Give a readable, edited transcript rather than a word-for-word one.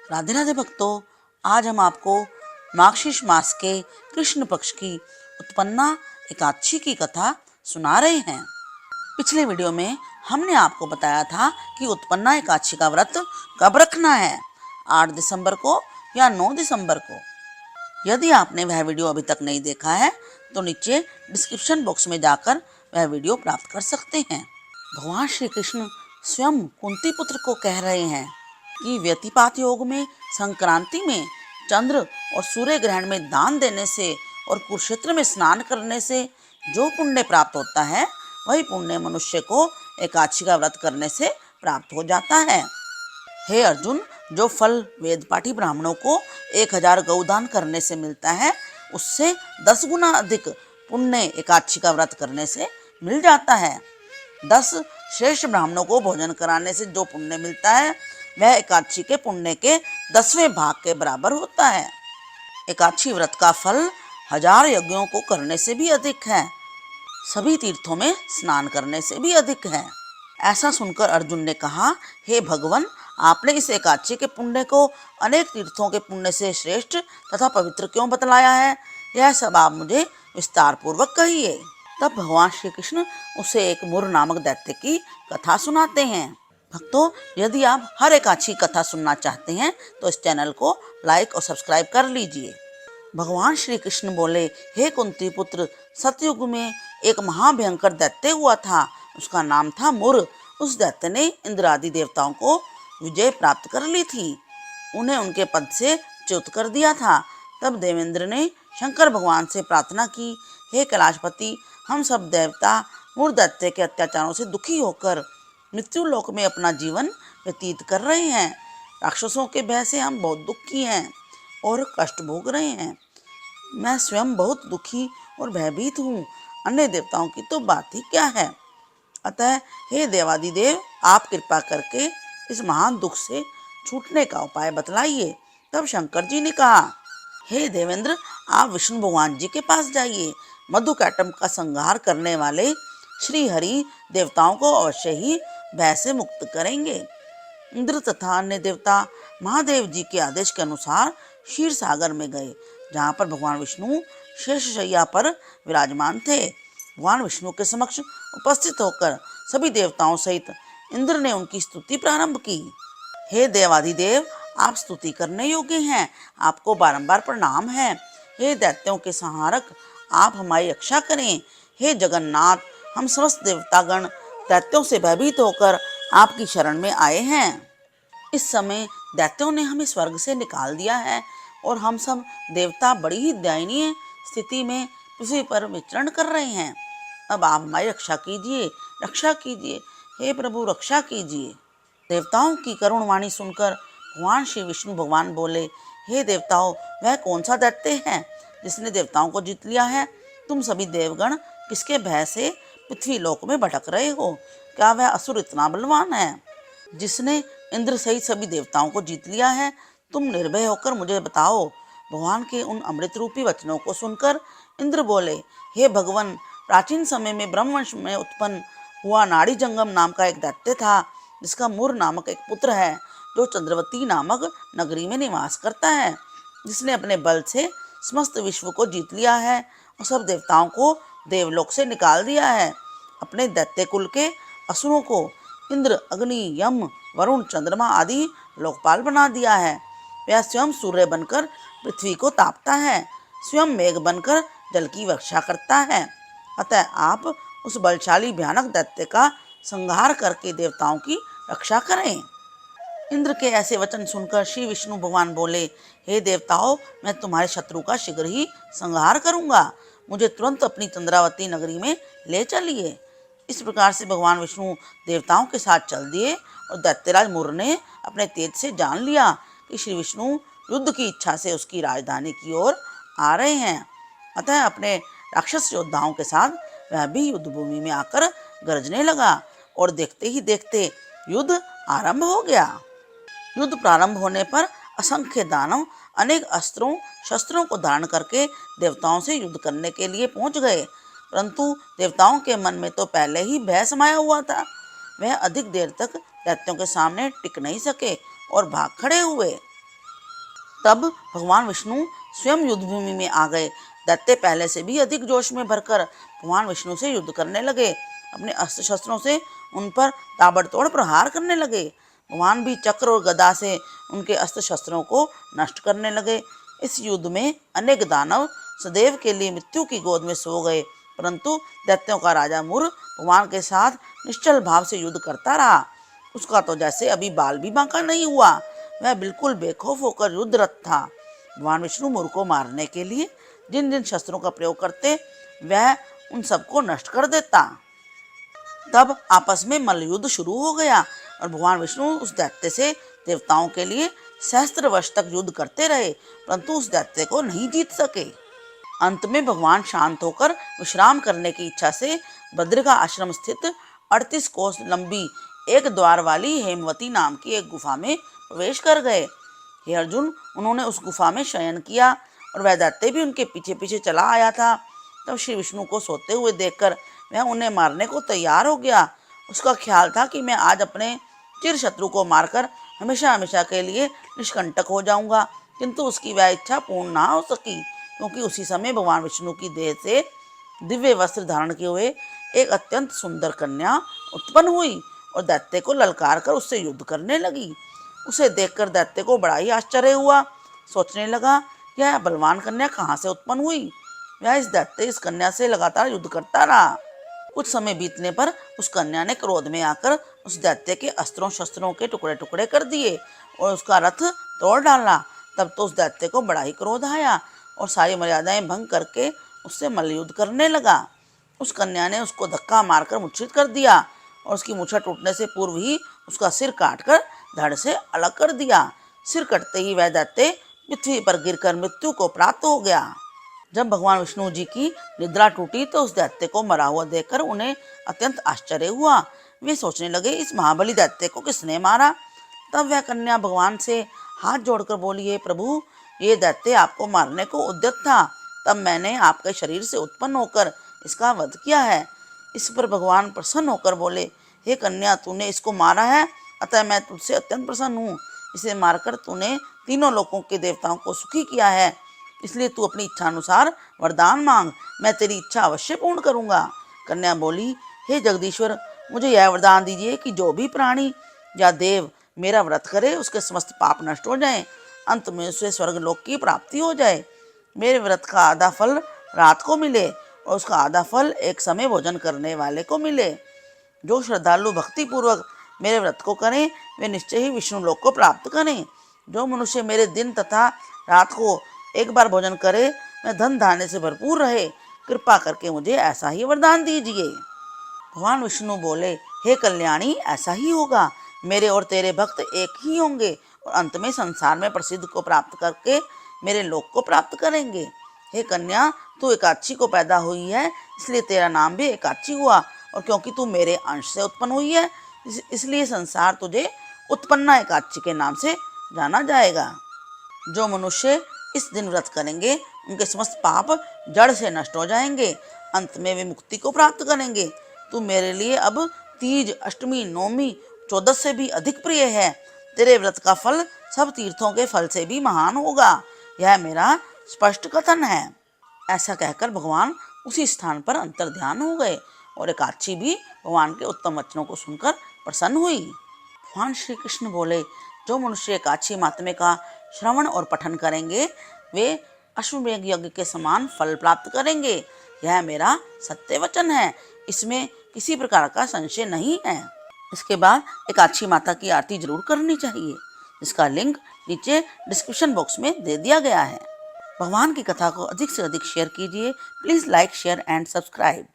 राधे राधे भक्तों, आज हम आपको मार्गशीर्ष मास के कृष्ण पक्ष की उत्पन्ना एकादशी की कथा सुना रहे हैं। पिछले वीडियो में हमने आपको बताया था कि उत्पन्ना एकादशी का व्रत कब रखना है, 8 दिसंबर को या 9 दिसंबर को। यदि आपने वह वीडियो अभी तक नहीं देखा है तो नीचे डिस्क्रिप्शन बॉक्स में जाकर वह वीडियो प्राप्त कर सकते हैं। भगवान श्री कृष्ण स्वयं कुंती पुत्र को कह रहे हैं कि व्यतिपात योग में संक्रांति में चंद्र और सूर्य ग्रहण में दान देने से और कुरुक्षेत्र में स्नान करने से जो पुण्य प्राप्त होता है वही पुण्य मनुष्य को एकादशी का व्रत करने से प्राप्त हो जाता है। हे अर्जुन, जो फल वेद पाठी ब्राह्मणों को 1000 गौदान करने से मिलता है उससे 10 गुना अधिक पुण्य एकादशी का व्रत करने से मिल जाता है। 10 श्रेष्ठ ब्राह्मणों को भोजन कराने से जो पुण्य मिलता है वह एकादशी के पुण्य के 10वें भाग के बराबर होता है। एकादशी व्रत का फल 1000 यज्ञों को करने से भी अधिक है, सभी तीर्थों में स्नान करने से भी अधिक है। ऐसा सुनकर अर्जुन ने कहा, हे भगवान, आपने इस एकादशी के पुण्य को अनेक तीर्थों के पुण्य से श्रेष्ठ तथा पवित्र क्यों बतलाया है? यह सब आप मुझे विस्तार पूर्वक कहिए। तब भगवान श्री कृष्ण उसे एक मुर नामक दैत्य की कथा सुनाते हैं। भक्तों, यदि आप हर एकादशी कथा सुनना चाहते हैं तो इस चैनल को लाइक और सब्सक्राइब कर लीजिए। भगवान श्री कृष्ण बोले, हे कुंती पुत्र, सतयुग में एक महाभयंकर दैत्य हुआ था। उसका नाम था मुर। उस दैत्य ने इंद्र आदि देवताओं को विजय प्राप्त कर ली थी, उन्हें उनके पद से च्युत कर दिया था। तब देवेंद्र ने शंकर भगवान से प्रार्थना की, हे कैलाशपति, हम सब देवता मुर दैत्य के अत्याचारों से दुखी होकर मृत्यु लोक में अपना जीवन व्यतीत कर रहे हैं। राक्षसों के भय से हम बहुत दुखी हैं और कष्ट भोग रहे हैं। मैं स्वयं बहुत दुखी और भयभीत हूँ, अन्य देवताओं की तो बात ही क्या है। अतः हे देवादिदेव, आप कृपा करके इस महान दुख से छूटने का उपाय बतलाइए। तब शंकर जी ने कहा, हे देवेंद्र, आप विष्णु भगवान जी के पास जाइए। मधुकैटभ का संहार करने वाले श्री हरि देवताओं को अवश्य ही भय से मुक्त करेंगे। इंद्र तथा अन्य देवता महादेव जी के आदेश के अनुसार क्षीर सागर में गए, जहाँ पर भगवान विष्णु शेषशय्या पर विराजमान थे। भगवान विष्णु के समक्ष उपस्थित होकर सभी देवताओं सहित इंद्र ने उनकी स्तुति प्रारंभ की। हे देवाधिदेव, आप स्तुति करने योग्य हैं, आपको बारंबार प्रणाम है। हे दैत्यों के संहारक, आप हमारी रक्षा करें। हे जगन्नाथ, हम समस्त देवतागण दैत्यों से भयभीत होकर आपकी शरण में आए हैं। इस समय दैत्यों ने हमें स्वर्ग से निकाल दिया है और हम सब देवता बड़ी ही दयनीय स्थिति में पृथ्वी पर विचरण कर रहे हैं। अब आप हमारी रक्षा कीजिए, रक्षा कीजिए। हे प्रभु, रक्षा कीजिए। देवताओं की करुण वाणी सुनकर भगवान श्री विष्णु भगवान बोले, हे देवताओं, वह कौन सा दैत्य है जिसने देवताओं को जीत लिया है? तुम सभी देवगण किसके भय से पृथ्वी लोक में भटक रहे हो? क्या वह असुर इतना बलवान है जिसने इंद्र सहित सभी देवताओं को जीत लिया है? तुम निर्भय होकर मुझे बताओ। भगवान के उन अमृत रूपी वचनों को सुनकर इंद्र बोले, हे भगवान, प्राचीन समय में ब्रह्मवंश में उत्पन्न हुआ नाड़ी जंगम नाम का एक दैत्य था, जिसका मुर नामक एक पुत्र है, जो चंद्रवती नामक नगरी में निवास करता है, जिसने अपने बल से समस्त विश्व को जीत लिया है और सब देवताओं को देवलोक से निकाल दिया है। अपने दैत्य कुल के असुरों को इंद्र, अग्नि, यम, वरुण, चंद्रमा आदि लोकपाल बना दिया है। वह स्वयं सूर्य बनकर पृथ्वी को तापता है, स्वयं मेघ बनकर जल की वर्षा करता है। अतः आप उस बलशाली भयानक दैत्य का संहार करके देवताओं की रक्षा करें। इंद्र के ऐसे वचन सुनकर श्री विष्णु भगवान बोले, हे देवताओं, मैं तुम्हारे शत्रु का शीघ्र ही संहार करूंगा। मुझे तुरंत अपनी चंद्रावती नगरी में ले चलिए। इस प्रकार से भगवान विष्णु देवताओं के साथ चल दिए और दैत्यराज मुर ने अपने तेज से जान लिया कि श्री विष्णु युद्ध की इच्छा से उसकी राजधानी की ओर आ रहे हैं। अतः अपने राक्षस योद्धाओं के साथ वह भी युद्ध भूमि में आकर गरजने लगा और देखते ही देखते युद्ध आरंभ हो गया। युद्ध प्रारंभ होने पर असंख्य दानव अनेक अस्त्रों शस्त्रों को धारण करके देवताओं से युद्ध करने के लिए पहुंच गए, परंतु देवताओं के मन में तो पहले ही भय समाया हुआ था। वह अधिक देर तक दैत्यों के सामने टिक नहीं सके और भाग खड़े हुए। तब भगवान विष्णु स्वयं युद्ध भूमि में आ गए। दैत्य पहले से भी अधिक जोश में भरकर भगवान विष्णु से युद्ध करने लगे। अपने अस्त्र शस्त्रों से उन पर ताबड़तोड़ प्रहार करने लगे। भगवान भी चक्र और गदा से उनके अस्त्र शस्त्रों को नष्ट करने लगे। इस युद्ध में अनेक दानव सदैव के लिए मृत्यु की गोद में सो गए, परंतु दैत्यों का राजा मुर भगवान के साथ निश्चल भाव से युद्ध करता रहा। उसका तो जैसे अभी बाल भी बांका नहीं हुआ, वह बिल्कुल बेखौफ होकर युद्धरत था। भगवान विष्णु मुर को मारने के लिए जिन जिन शस्त्रों का प्रयोग करते, वह उन सबको नष्ट कर देता। तब आपस में मल्लयुद्ध शुरू हो गया और भगवान विष्णु उस दैत्य से देवताओं के लिए सहस्त्र वर्ष तक युद्ध करते रहे, परंतु उस दैत्य को नहीं जीत सके। अंत में भगवान शांत होकर विश्राम करने की इच्छा से बद्रिका आश्रम स्थित 38 कोस लंबी एक द्वार वाली हेमवती नाम की एक गुफा में प्रवेश कर गए। हे अर्जुन, उन्होंने उस गुफा में शयन किया और वह दैत्य भी उनके पीछे पीछे चला आया था। तब श्री विष्णु को सोते हुए देखकर वह उन्हें मारने को तैयार हो गया। उसका ख्याल था कि मैं आज अपने चिर शत्रु को मारकर हमेशा हमेशा के लिए निष्कंटक हो जाऊंगा, किंतु उसकी वह इच्छा पूर्ण ना हो सकी, क्योंकि उसी समय भगवान विष्णु की देह से दिव्य वस्त्र धारण किए हुए एक अत्यंत सुंदर कन्या उत्पन्न हुई और दैत्य को ललकार कर उससे युद्ध करने लगी। उसे देखकर दैत्य को बड़ा ही आश्चर्य हुआ। सोचने लगा, यह बलवान कन्या कहाँ से उत्पन्न हुई। वह इस दैत्य इस कन्या से लगातार युद्ध करता रहा। कुछ समय बीतने पर उस कन्या ने क्रोध में आकर उस दैत्य के अस्त्रों शस्त्रों के टुकड़े टुकड़े कर दिए और उसका रथ तोड़ डाला। तब तो उस दैत्य को बड़ा ही क्रोध आया और सारी मर्यादाएं भंग करके उससे मल्लयुद्ध करने लगा। उस कन्या ने उसको धक्का मारकर मूर्छित कर दिया और उसकी मूर्छा टूटने से पूर्व ही उसका सिर काटकर धड़ से अलग कर दिया। सिर कटते ही वह दैत्य पृथ्वी पर गिरकर मृत्यु को प्राप्त हो गया। जब भगवान विष्णु जी की निद्रा टूटी तो उस दैत्य को मरा हुआ देखकर उन्हें अत्यंत आश्चर्य हुआ। वे सोचने लगे, इस महाबली दैत्य को किसने मारा। तब वह कन्या भगवान से हाथ जोड़कर बोली, हे प्रभु, ये दैत्य आपको मारने को उद्यत था, तब मैंने आपके शरीर से उत्पन्न होकर इसका वध किया है। इस पर भगवान प्रसन्न होकर बोले, हे कन्या, तूने इसको मारा है, अतः मैं तुझसे अत्यंत प्रसन्न हूँ। इसे मारकर तूने तीनों लोकों के देवताओं को सुखी किया है, इसलिए तू अपनी इच्छा अनुसार वरदान मांग, मैं तेरी इच्छा अवश्य पूर्ण करूँगा। कन्या बोली, हे जगदीश्वर, मुझे यह वरदान दीजिए कि जो भी प्राणी या देव मेरा व्रत करे उसके समस्त पाप नष्ट हो जाएं, अंत में उसे स्वर्गलोक की प्राप्ति हो जाए। मेरे व्रत का आधा फल रात को मिले और उसका आधा फल एक समय भोजन करने वाले को मिले। जो श्रद्धालु भक्ति पूर्वक मेरे व्रत को करें वे निश्चय ही विष्णु लोक को प्राप्त करें। जो मनुष्य मेरे दिन तथा रात को एक बार भोजन करे वह धन धान्य से भरपूर रहे। कृपा करके मुझे ऐसा ही वरदान दीजिए। भगवान विष्णु बोले, हे कल्याणी, ऐसा ही होगा। मेरे और तेरे भक्त एक ही होंगे और अंत में संसार में प्रसिद्ध को प्राप्त करके मेरे लोक को प्राप्त करेंगे। हे कन्या, तू एकादशी को पैदा हुई है, इसलिए तेरा नाम भी एकादशी हुआ, और क्योंकि तू मेरे अंश से उत्पन्न हुई है इसलिए संसार तुझे उत्पन्ना एकादशी के नाम से जाना जाएगा। जो मनुष्य इस दिन व्रत करेंगे उनके समस्त पाप जड़ से नष्ट हो जाएंगे, अंत में वे मुक्ति को प्राप्त करेंगे। तू मेरे लिए अब तीज, अष्टमी, नौमी, 14 से भी अधिक प्रिय है। तेरे व्रत का फल सब तीर्थों के फल से भी महान होगा, यह मेरा स्पष्ट कथन है। ऐसा कहकर भगवान उसी स्थान पर अंतर्ध्यान हो गए और एकादशी भी भगवान के उत्तम वचनों को सुनकर प्रसन्न हुई। भगवान श्री कृष्ण बोले, जो मनुष्य एकादशी महात्म्य का श्रवण और पठन करेंगे वे अश्वमेध यज्ञ के समान फल प्राप्त करेंगे। यह मेरा सत्य वचन है, इसमें किसी प्रकार का संशय नहीं है। इसके बाद एकादशी माता की आरती जरूर करनी चाहिए, जिसका लिंक नीचे डिस्क्रिप्शन बॉक्स में दे दिया गया है। भगवान की कथा को अधिक से अधिक शेयर कीजिए। Please like, share and subscribe.